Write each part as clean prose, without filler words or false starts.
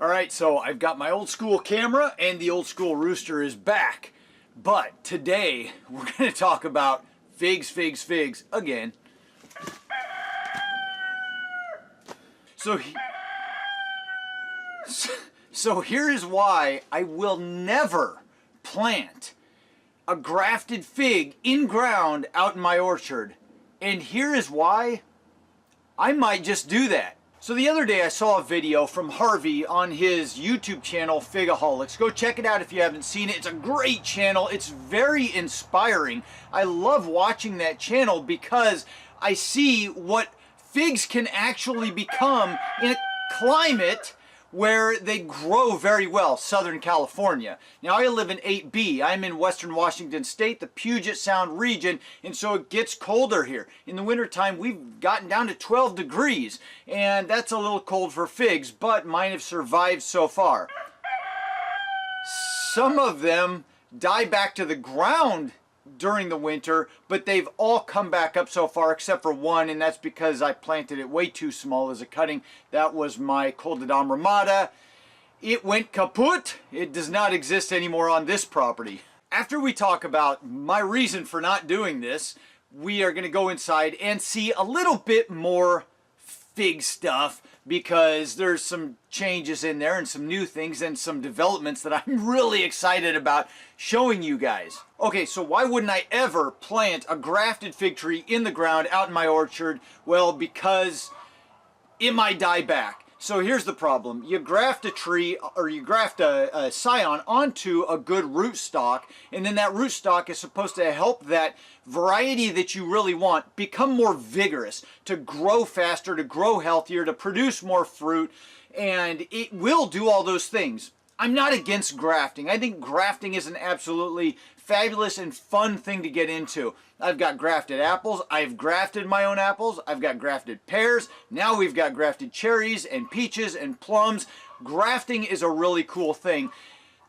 Alright, so I've got my old school camera and the old school rooster is back. But today we're going to talk about figs again. So here is why I will never plant a grafted fig in ground out in my orchard. And here is why I might just do that. So the other day I saw a video from Harvey on his YouTube channel, Figaholics. Go check it out if you haven't seen it. It's a great channel. It's very inspiring. I love watching that channel because I see what figs can actually become in a climate where they grow very well, Southern California. Now I live in 8B. I'm in Western Washington State, the Puget Sound region, and so it gets colder here. In the wintertime, we've gotten down to 12 degrees, and that's a little cold for figs, but mine have survived so far. Some of them die back to the ground during the winter, but they've all come back up so far except for one, and that's because I planted it way too small as a cutting. That was my Bordissot Negra Rimada. It went kaput. It does not exist anymore on this property. After we talk about my reason for not doing this, we are going to go inside and see a little bit more fig stuff because there's some changes in there and some new things and some developments that I'm really excited about showing you guys. Okay, so why wouldn't I ever plant a grafted fig tree in the ground out in my orchard? Well, because it might die back. So here's the problem. You graft a tree, or you graft a scion onto a good rootstock, and then that rootstock is supposed to help that variety that you really want become more vigorous, to grow faster, to grow healthier, to produce more fruit, and it will do all those things. I'm not against grafting. I think grafting is an absolutely fabulous and fun thing to get into. I've got grafted apples. I've grafted my own apples. I've got grafted pears. Now we've got grafted cherries and peaches and plums. Grafting is a really cool thing.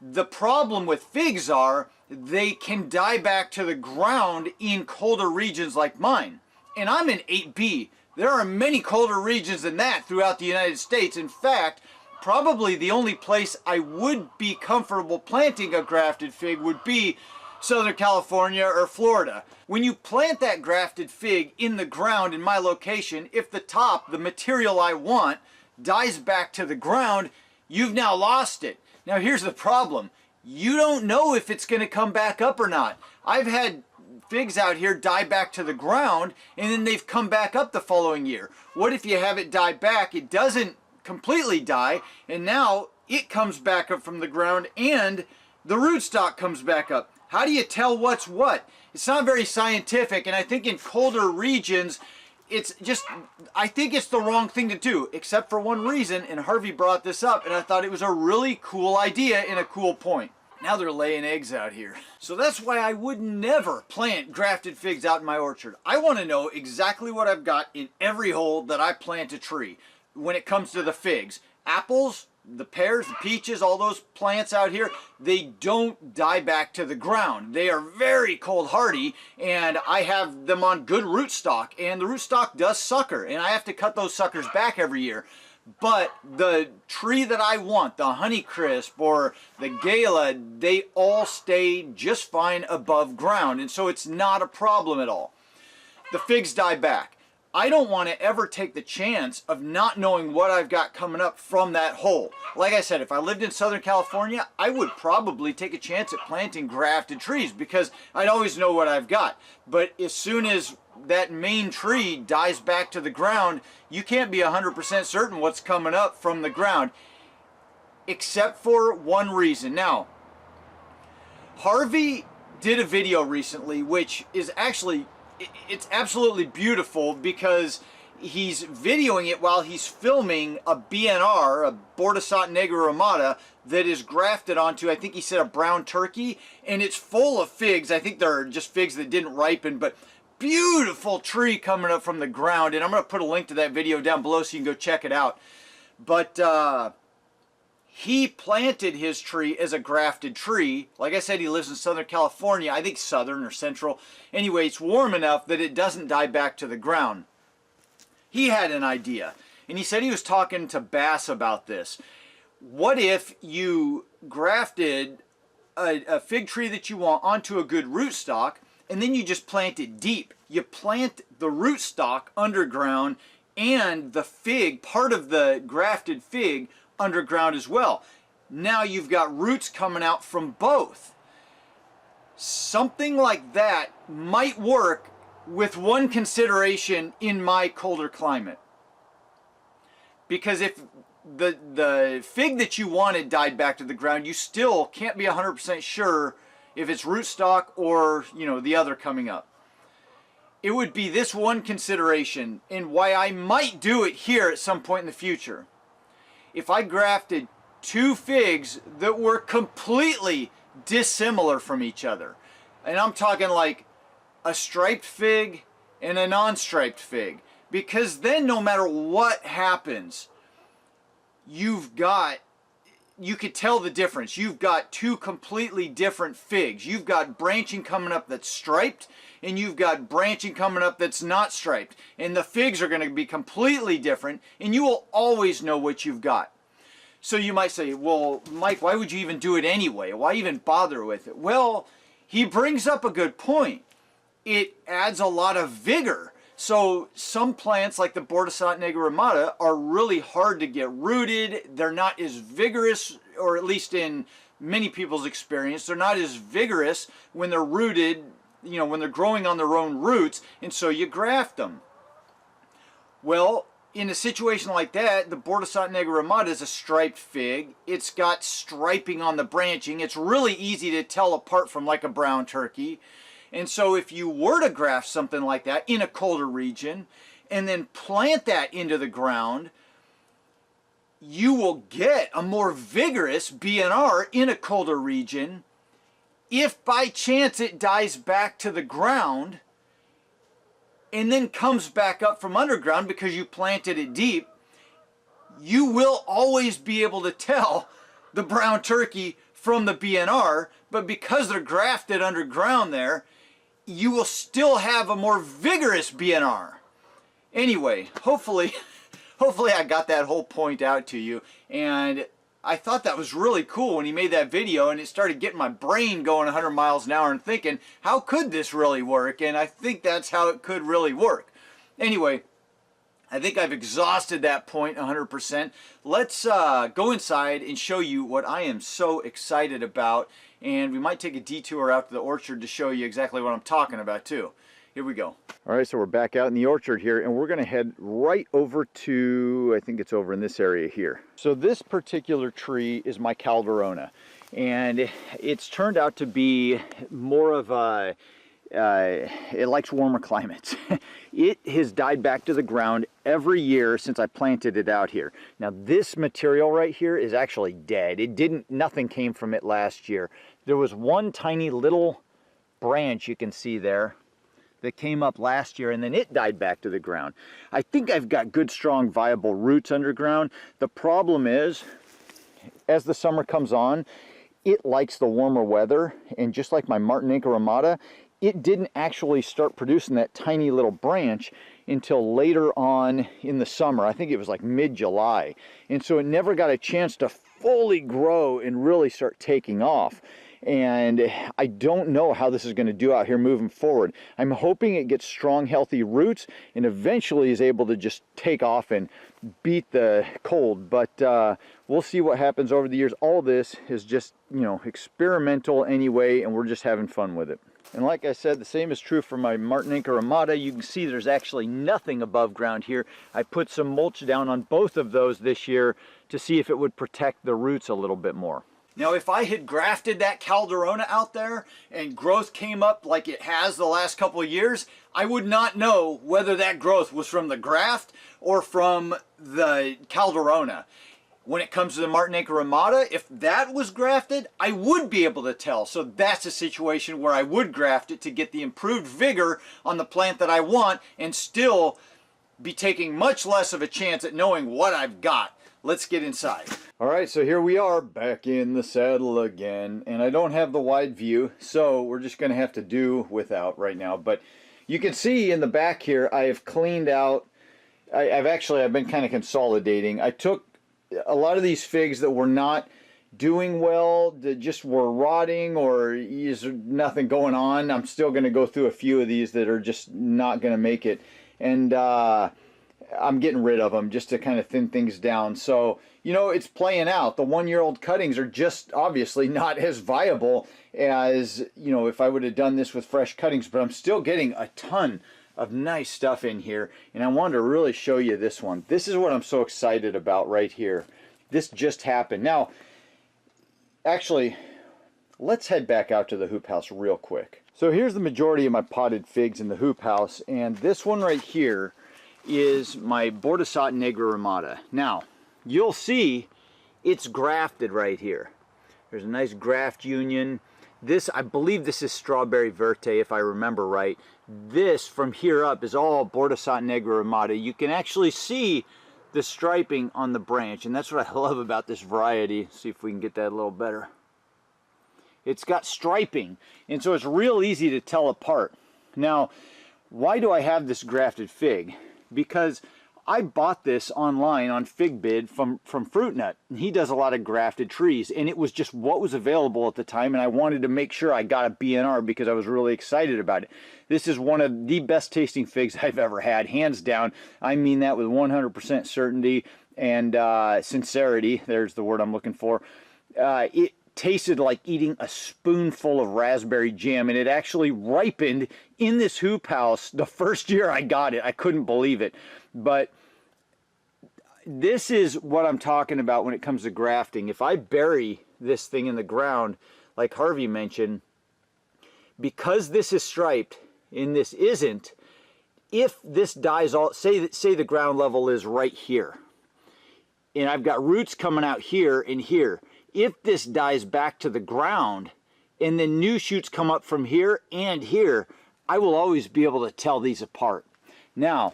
The problem with figs are they can die back to the ground in colder regions like mine. And I'm in 8B. There are many colder regions than that throughout the United States. In fact, probably the only place I would be comfortable planting a grafted fig would be Southern California or Florida. When you plant that grafted fig in the ground in my location, if the top, the material I want, dies back to the ground, you've now lost it. Now here's the problem. You don't know if it's going to come back up or not. I've had figs out here die back to the ground and then they've come back up the following year. What if you have it die back, it doesn't completely die, and now it comes back up from the ground and the rootstock comes back up? How do you tell what's what? It's not very scientific, and I think in colder regions, I think it's the wrong thing to do, except for one reason, and Harvey brought this up, and I thought it was a really cool idea and a cool point. Now they're laying eggs out here. So that's why I would never plant grafted figs out in my orchard. I want to know exactly what I've got in every hole that I plant a tree when it comes to the figs. Apples, the pears, the peaches, all those plants out here, they don't die back to the ground. They are very cold hardy, and I have them on good rootstock, and the rootstock does sucker, and I have to cut those suckers back every year. But the tree that I want, the Honeycrisp or the Gala, they all stay just fine above ground, and so it's not a problem at all. The figs die back. I don't want to ever take the chance of not knowing what I've got coming up from that hole. Like I said, if I lived in Southern California, I would probably take a chance at planting grafted trees because I'd always know what I've got. But as soon as that main tree dies back to the ground, you can't be 100% certain what's coming up from the ground, except for one reason. Now, Harvey did a video recently, which is actually, it's absolutely beautiful because he's videoing it while he's filming a BNR, a Bordissot Negra Rimada, that is grafted onto, I think he said, a brown turkey, and it's full of figs. I think they're just figs that didn't ripen, but beautiful tree coming up from the ground, and I'm going to put a link to that video down below so you can go check it out. But he planted his tree as a grafted tree. Like I said, he lives in Southern California, I think southern or central. Anyway, it's warm enough that it doesn't die back to the ground. He had an idea, and he said he was talking to Bass about this. what if you grafted a fig tree that you want onto a good rootstock, and then you just plant it deep? You plant the rootstock underground and the fig, part of the grafted fig, underground as well. Now you've got roots coming out from both. Something like that might work, with one consideration in my colder climate. Because if the fig that you wanted died back to the ground, you still can't be 100% sure if it's rootstock or, you know, the other coming up. It would be this one consideration, and why I might do it here at some point in the future. If I grafted two figs that were completely dissimilar from each other, and I'm talking like a striped fig and a non-striped fig, because then no matter what happens, you could tell the difference. You've got two completely different figs. You've got branching coming up that's striped, and you've got branching coming up that's not striped. And the figs are going to be completely different, and you will always know what you've got. So you might say, well, Mike, why would you even do it anyway? Why even bother with it? Well, he brings up a good point. It adds a lot of vigor. So some plants like the Bordissot Negra Rimada are really hard to get rooted. They're not as vigorous, or at least in many people's experience, they're not as vigorous when they're rooted, you know, when they're growing on their own roots, and so you graft them. Well, in a situation like that, the Bordissot Negra Rimada is a striped fig. It's got striping on the branching. It's really easy to tell apart from like a brown turkey. And so if you were to graft something like that in a colder region and then plant that into the ground, you will get a more vigorous BNR in a colder region. If by chance it dies back to the ground and then comes back up from underground because you planted it deep, you will always be able to tell the brown turkey from the BNR, but because they're grafted underground there, you will still have a more vigorous BNR. Anyway, hopefully I got that whole point out to you, and I thought that was really cool when he made that video, and it started getting my brain going 100 miles an hour and thinking, how could this really work? And I think that's how it could really work. Anyway, I think I've exhausted that point 100%. Let's go inside and show you what I am so excited about, and we might take a detour out to the orchard to show you exactly what I'm talking about too. Here we go. All right, so we're back out in the orchard here, and we're gonna head right over to, I think it's over in this area here. So this particular tree is my Calderona, and it's turned out to be more of a, it likes warmer climates. It has died back to the ground every year since I planted it out here. Now this material right here is actually dead. Nothing came from it last year. There was one tiny little branch you can see there that came up last year, and then it died back to the ground. I think I've got good, strong, viable roots underground. The problem is, as the summer comes on, it likes the warmer weather, and just like my Martinique Rimada, it didn't actually start producing that tiny little branch until later on in the summer. I think it was like mid-July. And so it never got a chance to fully grow and really start taking off. And I don't know how this is going to do out here moving forward. I'm hoping it gets strong, healthy roots and eventually is able to just take off and beat the cold. But we'll see what happens over the years. All this is just, you know, experimental anyway, and we're just having fun with it. And like I said, the same is true for my Martinique Rimada. You can see there's actually nothing above ground here. I put some mulch down on both of those this year to see if it would protect the roots a little bit more. Now, if I had grafted that Calderona out there and growth came up like it has the last couple of years, I would not know whether that growth was from the graft or from the Calderona. When it comes to the Martinique Rimada, if that was grafted, I would be able to tell. So that's a situation where I would graft it to get the improved vigor on the plant that I want and still be taking much less of a chance at knowing what I've got. Let's get inside. All right, so here we are back in the saddle again, and I don't have the wide view, so we're just gonna have to do without right now. But you can see in the back here, I have cleaned out, I've been kind of consolidating. I took a lot of these figs that were not doing well, that just were rotting, or is nothing going on, I'm still going to go through a few of these that are just not going to make it. And I'm getting rid of them just to kind of thin things down. So, you know, it's playing out. The 1-year-old cuttings are just obviously not as viable as, you know, if I would have done this with fresh cuttings, but I'm still getting a ton of nice stuff in here. And I wanted to really show you this one. This is what I'm so excited about right here. This just happened. Now, actually, let's head back out to the hoop house real quick. So here's the majority of my potted figs in the hoop house, and this one right here is my Bordissot Negra Rimada. Now, you'll see it's grafted right here. There's a nice graft union. This, I believe this is Strawberry Verte, if I remember right. This, from here up, is all Bordissot Negra Rimada. You can actually see the striping on the branch, and that's what I love about this variety. See if we can get that a little better. It's got striping, and so it's real easy to tell apart. Now, why do I have this grafted fig? Because I bought this online on FigBid from Fruit Nut, and he does a lot of grafted trees, and it was just what was available at the time, and I wanted to make sure I got a BNR because I was really excited about it. This is one of the best tasting figs I've ever had, hands down. I mean that with 100% certainty and sincerity. There's the word I'm looking for. It tasted like eating a spoonful of raspberry jam, and it actually ripened in this hoop house the first year I got it. I couldn't believe it. But this is what I'm talking about when it comes to grafting. If I bury this thing in the ground, like Harvey mentioned, because this is striped and this isn't, if this dies all, say the ground level is right here, and I've got roots coming out here and here, if this dies back to the ground and then new shoots come up from here and here, I will always be able to tell these apart. Now,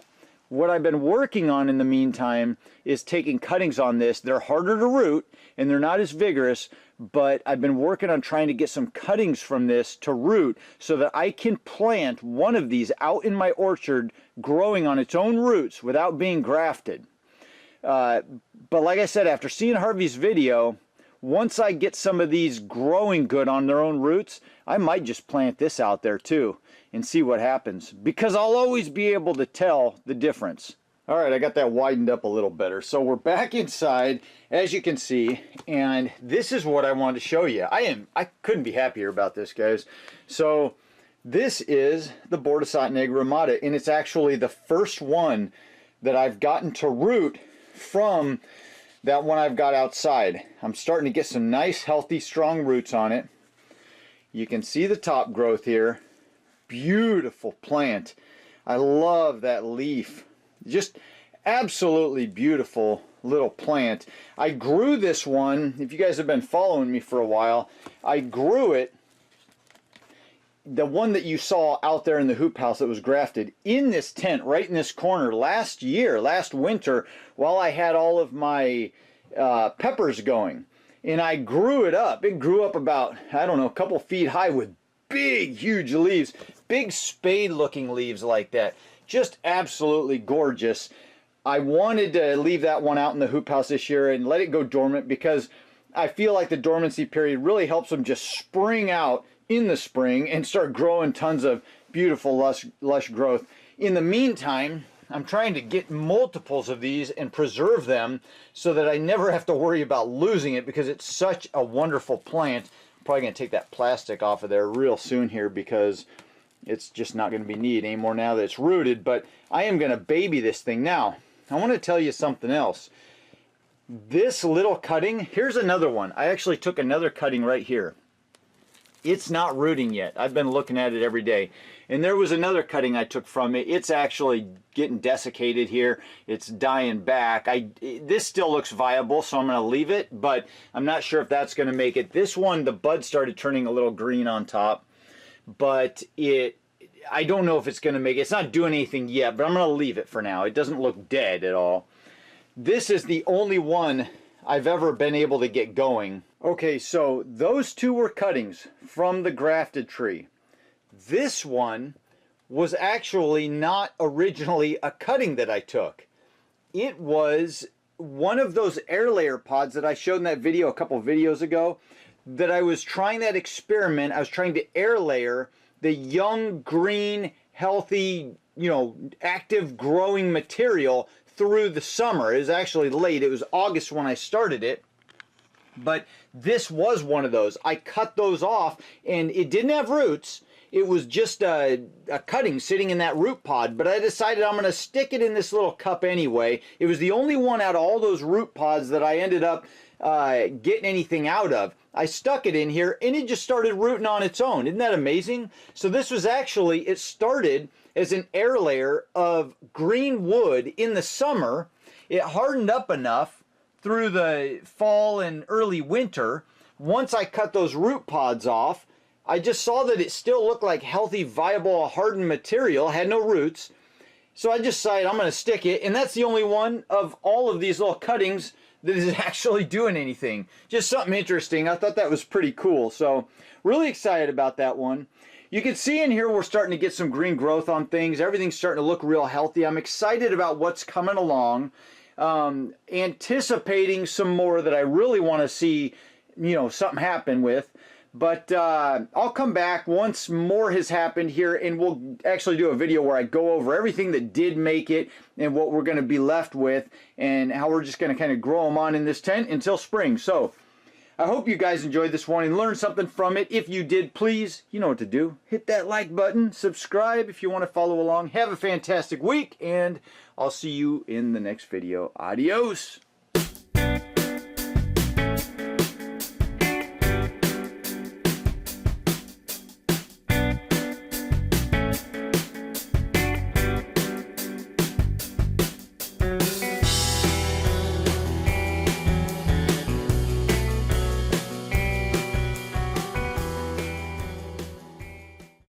what I've been working on in the meantime is taking cuttings on this. They're harder to root and they're not as vigorous, but I've been working on trying to get some cuttings from this to root so that I can plant one of these out in my orchard growing on its own roots without being grafted. But like I said, after seeing Harvey's video, once I get some of these growing good on their own roots, I might just plant this out there too and see what happens, because I'll always be able to tell the difference. All right, I got that widened up a little better. So we're back inside, as you can see, and this is what I wanted to show you. I couldn't be happier about this, guys. So this is the Bordissot Negra Rimada, and it's actually the first one that I've gotten to root from that one I've got outside. I'm starting to get some nice, healthy, strong roots on it. You can see the top growth here. Beautiful plant. I love that leaf. Just absolutely beautiful little plant. I grew this one, if you guys have been following me for a while, I grew it, the one that you saw out there in the hoop house that was grafted, in this tent right in this corner last winter, while I had all of my peppers going. And I grew it up. It grew up about, I don't know, a couple feet high with big, huge leaves, big spade looking leaves like that. Just absolutely gorgeous. I wanted to leave that one out in the hoop house this year and let it go dormant, because I feel like the dormancy period really helps them just spring out in the spring and start growing tons of beautiful lush growth. In the meantime, I'm trying to get multiples of these and preserve them so that I never have to worry about losing it, because it's such a wonderful plant. I'm probably going to take that plastic off of there real soon here, because it's just not going to be needed anymore now that it's rooted. But I am going to baby this thing. Now, I want to tell you something else. This little cutting, here's another one. I actually took another cutting right here. It's not rooting yet. I've been looking at it every day. And there was another cutting I took from it. It's actually getting desiccated here. It's dying back. This still looks viable, so I'm going to leave it, but I'm not sure if that's going to make it. This one, the bud started turning a little green on top, but I don't know if it's going to make it. It's not doing anything yet, but I'm going to leave it for now. It doesn't look dead at all. This is the only one I've ever been able to get going. Okay, so those two were cuttings from the grafted tree. This one was actually not originally a cutting that I took. It was one of those air layer pods that I showed in that video a couple of videos ago, that I was trying that experiment. I was trying to air layer the young, green, healthy, you know, active growing material through the summer. It was actually late. It was August when I started it. But this was one of those. I cut those off, and it didn't have roots. It was just a cutting sitting in that root pod. But I decided I'm going to stick it in this little cup anyway. It was the only one out of all those root pods that I ended up getting anything out of. I stuck it in here, and it just started rooting on its own. Isn't that amazing? So this was actually, it started as an air layer of green wood in the summer. It hardened up enough through the fall and early winter. Once I cut those root pods off, I just saw that it still looked like healthy, viable, hardened material, had no roots. So I just decided I'm going to stick it, and that's the only one of all of these little cuttings that is actually doing anything. Just something interesting. I thought that was pretty cool. So really excited about that one. You can see in here we're starting to get some green growth on things. Everything's starting to look real healthy. I'm excited about what's coming along. Anticipating some more that I really want to see, you know, something happen with. But I'll come back once more has happened here, and we'll actually do a video where I go over everything that did make it and what we're going to be left with, and how we're just going to kind of grow them on in this tent until spring. So I hope you guys enjoyed this one and learned something from it. If you did, please, you know what to do. Hit that like button, subscribe if you want to follow along. Have a fantastic week, and I'll see you in the next video. Adios.